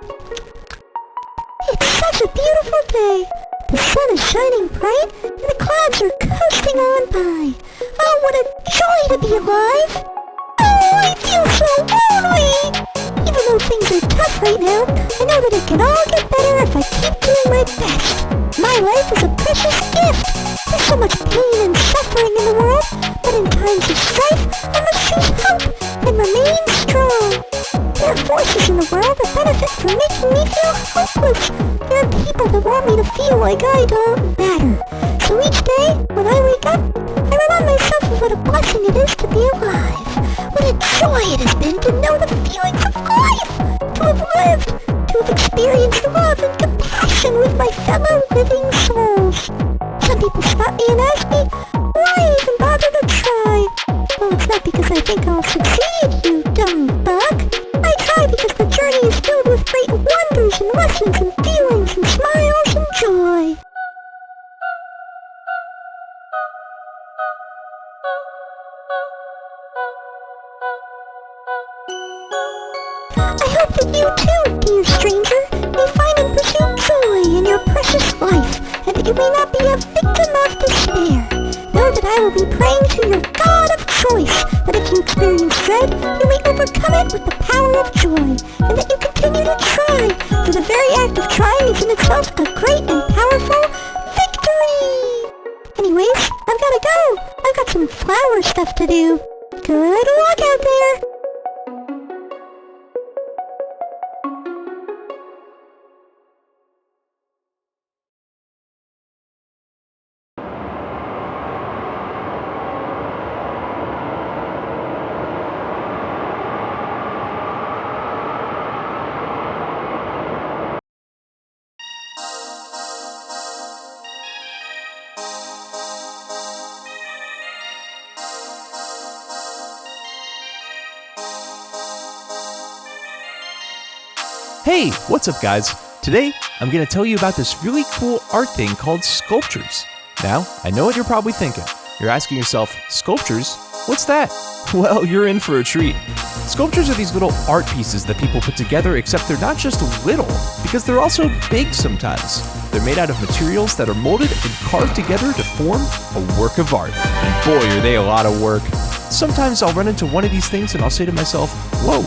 It's such a beautiful day. The sun is shining bright, and the clouds are coasting on by. Oh, what a joy to be alive! Oh, I feel so lonely! Even though things are tough right now, I know that it can all get better if I keep doing my best. My life is a precious gift. There's so much pain and suffering in the world, but in times of strife, I must choose hope and remain strong. There are forces in the world that benefit from making me feel hopeless. There are people that want me to feel like I don't matter. So each day, when I wake up, I remind myself of what a blessing it is to be alive. What a joy it has been to know the feelings of life, to have lived, to have experienced love and compassion with my fellow living souls. Some people stop me and ask me, why even bother to try? Well, it's not because I think I'll succeed, you dumb buck. I try because the journey is filled with great wonders and lessons and feelings and smiles and joy. I hope that you too, dear stranger, may find and pursue joy in your precious life, and that you may not be a victim of despair. Know that I will be praying to your God of choice, that if you experience dread, you may overcome it with the power of joy, and that you continue to try, for the very act of trying is in itself a great and powerful victory! Anyways, I've gotta go. I've got some flower stuff to do. Good luck out there! Hey, what's up guys? Today, I'm going to tell you about this really cool art thing called sculpturez. Now, I know what you're probably thinking. You're asking yourself, sculptures? What's that? Well, you're in for a treat. Sculptures are these little art pieces that people put together, except they're not just little, because they're also big sometimes. They're made out of materials that are molded and carved together to form a work of art. And boy, are they a lot of work. Sometimes I'll run into one of these things and I'll say to myself, whoa,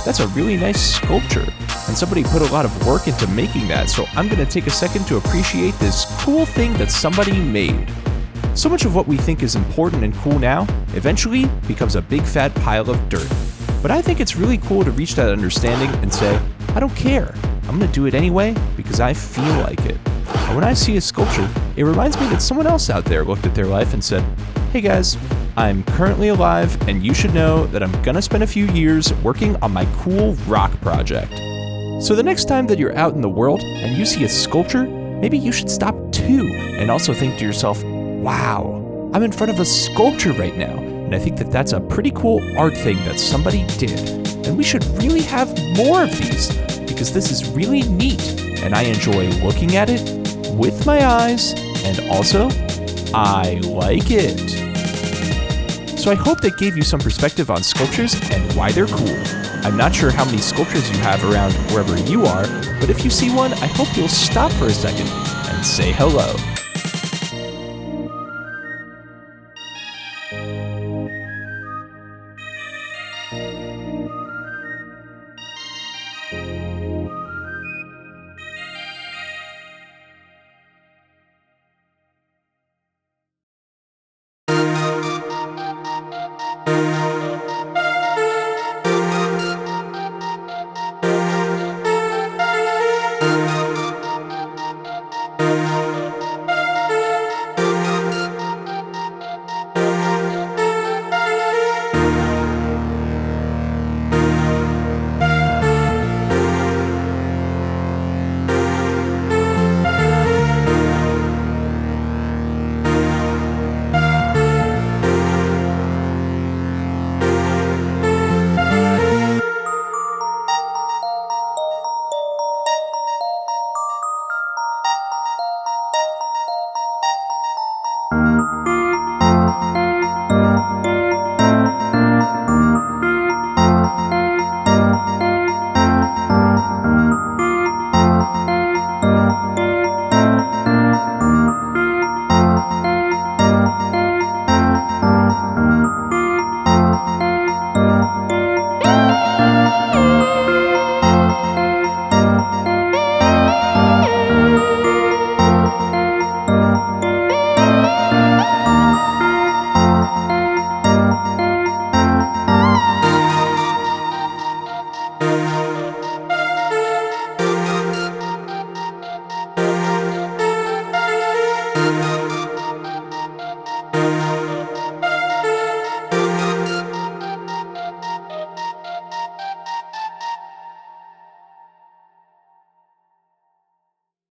that's a really nice sculpture. And somebody put a lot of work into making that, so I'm going to take a second to appreciate this cool thing that somebody made. So much of what we think is important and cool now eventually becomes a big fat pile of dirt. But I think it's really cool to reach that understanding and say, I don't care. I'm going to do it anyway because I feel like it. And when I see a sculpture, it reminds me that someone else out there looked at their life and said, hey guys, I'm currently alive and you should know that I'm going to spend a few years working on my cool rock project. So the next time that you're out in the world and you see a sculpture, maybe you should stop too and also think to yourself, wow, I'm in front of a sculpture right now, and I think that that's a pretty cool art thing that somebody did. And we should really have more of these, because this is really neat, and I enjoy looking at it with my eyes, and also, I like it. So I hope that gave you some perspective on sculptures and why they're cool. I'm not sure how many sculptures you have around wherever you are, but if you see one, I hope you'll stop for a second and say hello.